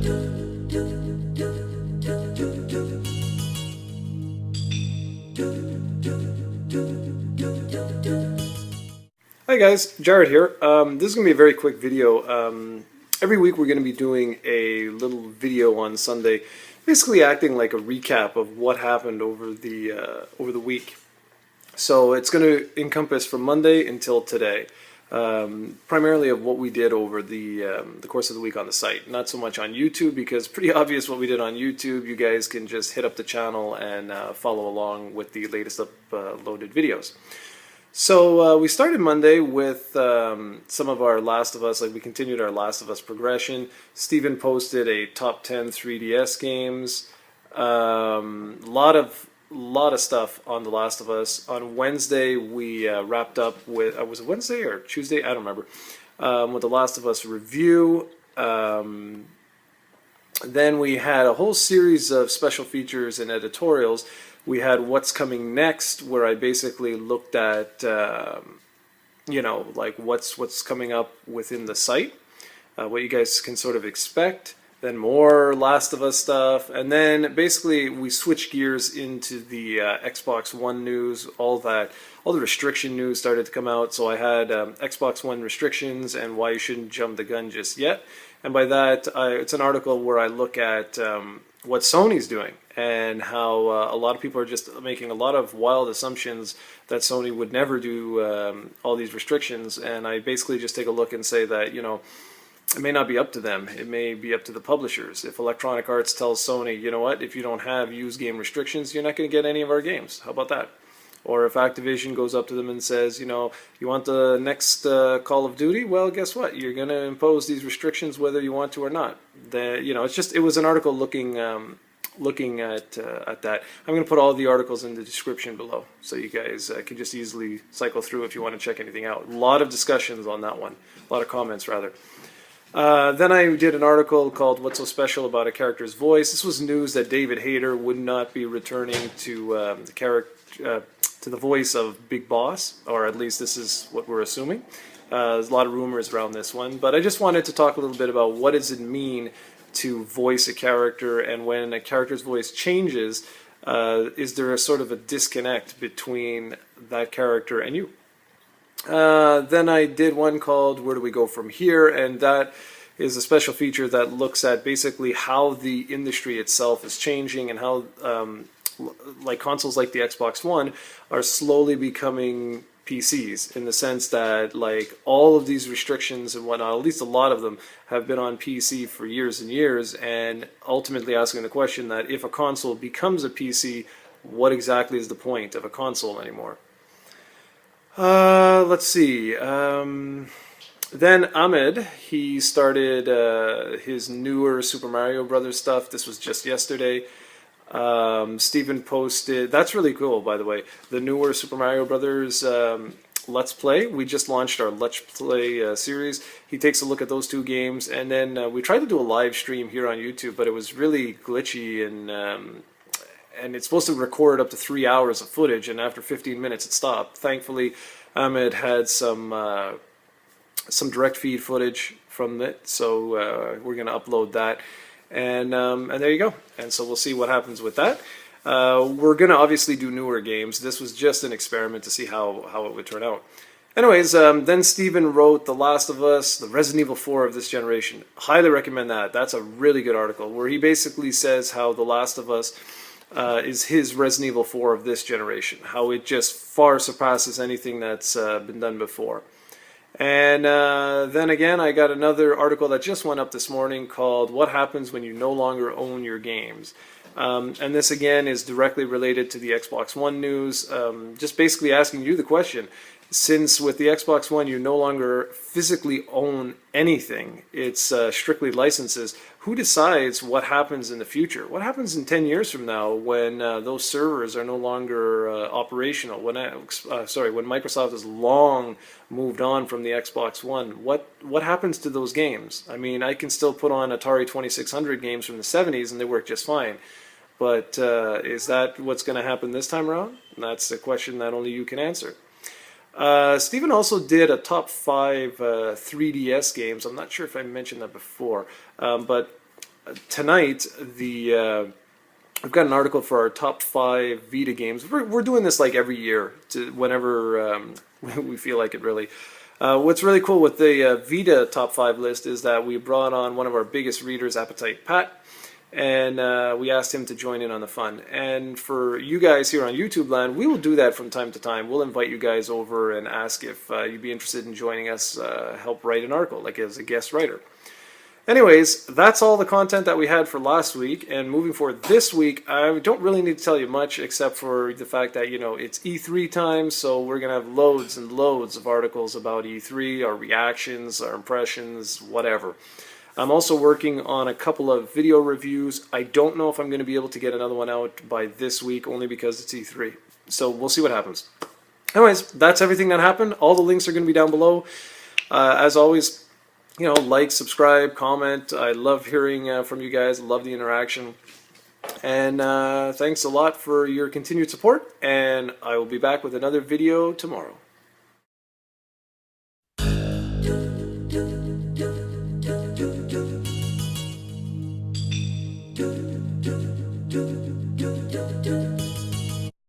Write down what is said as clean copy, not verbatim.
Hi guys, Jarrod here. This is going to be a very quick video. Every week we're going to be doing a little video on Sunday, basically acting like a recap of what happened over the week. So it's going to encompass from Monday until today, primarily of what we did over the course of the week on the site. Not so much on YouTube, because it's pretty obvious what we did on YouTube. You guys can just hit up the channel and follow along with the latest uploaded videos. So we started Monday with some of our Last of Us, like we continued our Last of Us progression. Steven posted a top 10 3DS games. Lot of stuff on The Last of Us. On Wednesday we wrapped up with, was it Wednesday or Tuesday? I don't remember. With The Last of Us review. Then we had a whole series of special features and editorials. We had What's Coming Next, where I basically looked at, you know, like what's coming up within the site, what you guys can sort of expect. Then more Last of Us stuff, and then basically we switched gears into the Xbox One news. All the restriction news started to come out. So I had Xbox One restrictions and why you shouldn't jump the gun just yet. And by that, it's an article where I look at what Sony's doing and how a lot of people are just making a lot of wild assumptions that Sony would never do all these restrictions. And I basically just take a look and say that, you know, it may not be up to them. It may be up to the publishers. If Electronic Arts tells Sony, you know what, if you don't have used game restrictions, you're not going to get any of our games. How about that? Or if Activision goes up to them and says, you know, you want the next Call of Duty? Well, guess what? You're going to impose these restrictions whether you want to or not. You know, it was an article looking at that. I'm going to put all the articles in the description below, so you guys can just easily cycle through if you want to check anything out. A lot of discussions on that one. A lot of comments, rather. Then I did an article called What's So Special About a Character's Voice. This was news that David Hayter would not be returning to the voice of Big Boss, or at least this is what we're assuming. There's a lot of rumors around this one, but I just wanted to talk a little bit about what does it mean to voice a character, and when a character's voice changes, is there a sort of a disconnect between that character and you? Then I did one called Where Do We Go From Here, and that is a special feature that looks at basically how the industry itself is changing and how like consoles like the Xbox One are slowly becoming PCs, in the sense that like all of these restrictions and whatnot, at least a lot of them, have been on PC for years and years, and ultimately asking the question that if a console becomes a PC, what exactly is the point of a console anymore? Let's see. Then Ahmed, he started his newer Super Mario Brothers stuff. This was just yesterday. Steven posted, that's really cool, by the way, the newer Super Mario Brothers Let's Play. We just launched our Let's Play series. He takes a look at those two games, and then we tried to do a live stream here on YouTube, but it was really glitchy, and it's supposed to record up to 3 hours of footage, and after 15 minutes it stopped. Thankfully, Ahmed had some direct feed footage from it, so we're going to upload that. And there you go. And so we'll see what happens with that. We're going to obviously do newer games. This was just an experiment to see how it would turn out. Anyways, then Steven wrote The Last of Us, the Resident Evil 4 of this generation. Highly recommend that. That's a really good article where he basically says how The Last of Us is his Resident Evil 4 of this generation. How it just far surpasses anything that's been done before. And then again, I got another article that just went up this morning called What Happens When You No Longer Own Your Games. And this again is directly related to the Xbox One news, just basically asking you the question, since with the Xbox One you no longer physically own anything, it's strictly licenses, who decides what happens in the future? What happens in 10 years from now when those servers are no longer operational? When Microsoft has long moved on from the Xbox One, what happens to those games? I mean, I can still put on Atari 2600 games from the 70s and they work just fine. But is that what's going to happen this time around? And that's a question that only you can answer. Steven also did a top 5 3DS games. I'm not sure if I mentioned that before, but tonight, we've got an article for our top 5 Vita games. We're doing this like every year, whenever we feel like it, really. What's really cool with the Vita top 5 list is that we brought on one of our biggest readers, Appetite Pat, and we asked him to join in on the fun. And for you guys here on YouTube land, we will do that from time to time. We'll invite you guys over and ask if you'd be interested in joining us, help write an article, like as a guest writer. Anyways, that's all the content that we had for last week, and moving forward this week, I don't really need to tell you much except for the fact that, you know, it's E3 time, so we're going to have loads and loads of articles about E3, our reactions, our impressions, whatever. I'm also working on a couple of video reviews. I don't know if I'm going to be able to get another one out by this week, only because it's E3. So we'll see what happens. Anyways, that's everything that happened. All the links are going to be down below. As always, you know, like, subscribe, comment. I love hearing from you guys. Love the interaction. And thanks a lot for your continued support. And I will be back with another video tomorrow. Do